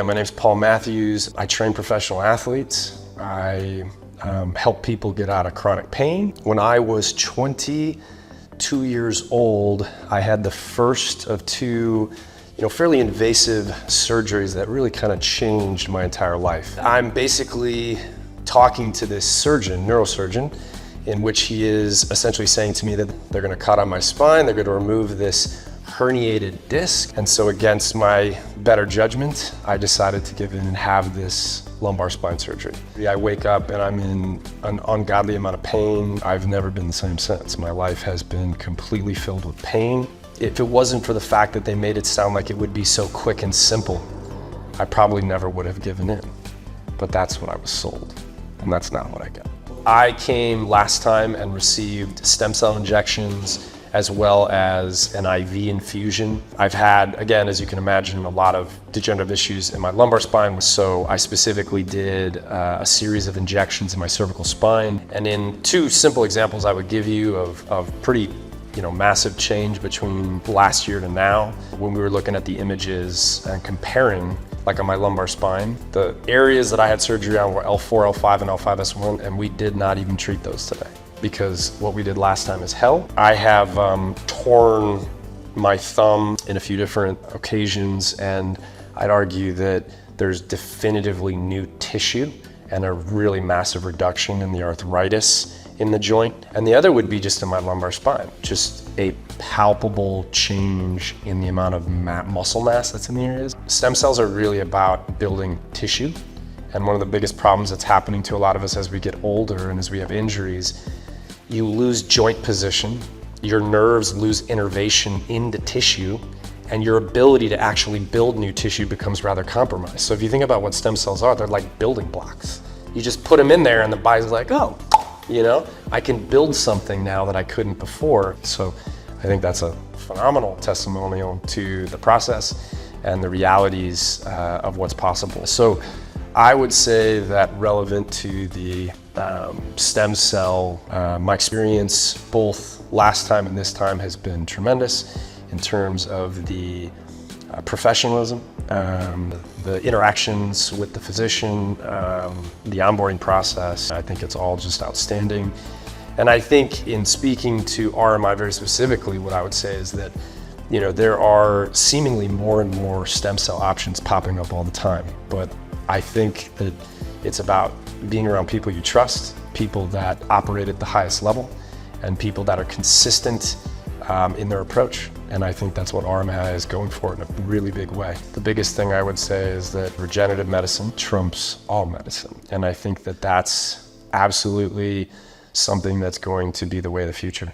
My name's Paul Matthews. I train professional athletes. I help people get out of chronic pain. When I was 22 years old, I had the first of two fairly invasive surgeries that really kind of changed my entire life. I'm basically talking to this surgeon, neurosurgeon, in which he is essentially saying to me that they're going to cut on my spine, they're going to remove this herniated disc. And so against my better judgment, I decided to give in and have this lumbar spine surgery. I wake up and I'm in an ungodly amount of pain. I've never been the same since. My life has been completely filled with pain. If it wasn't for the fact that they made it sound like it would be so quick and simple, I probably never would have given in. But that's what I was sold, and that's not what I got. I came last time and received stem cell injections as well as an IV infusion. I've had, again, as you can imagine, a lot of degenerative issues in my lumbar spine, so I specifically did a series of injections in my cervical spine. And in two simple examples I would give you of pretty massive change between last year to now, when we were looking at the images and comparing, like on my lumbar spine, the areas that I had surgery on were L4, L5, and L5S1, and we did not even treat those today, because what we did last time is hell. I have torn my thumb in a few different occasions, and I'd argue that there's definitively new tissue and a really massive reduction in the arthritis in the joint. And the other would be just in my lumbar spine, just a palpable change in the amount of muscle mass that's in the areas. Stem cells are really about building tissue. And one of the biggest problems that's happening to a lot of us as we get older and as we have injuries, you lose joint position, your nerves lose innervation into tissue, and your ability to actually build new tissue becomes rather compromised. So if you think about what stem cells are, they're like building blocks. You just put them in there and the body's like, oh, I can build something now that I couldn't before. So I think that's a phenomenal testimonial to the process and the realities of what's possible. So I would say that relevant to the stem cell, my experience both last time and this time has been tremendous in terms of the professionalism, the interactions with the physician, the onboarding process. I think it's all just outstanding. And I think in speaking to RMI very specifically, what I would say is that there are seemingly more and more stem cell options popping up all the time. But I think that it's about being around people you trust, people that operate at the highest level, and people that are consistent in their approach. And I think that's what RMI is going for in a really big way. The biggest thing I would say is that regenerative medicine trumps all medicine. And I think that that's absolutely something that's going to be the way of the future.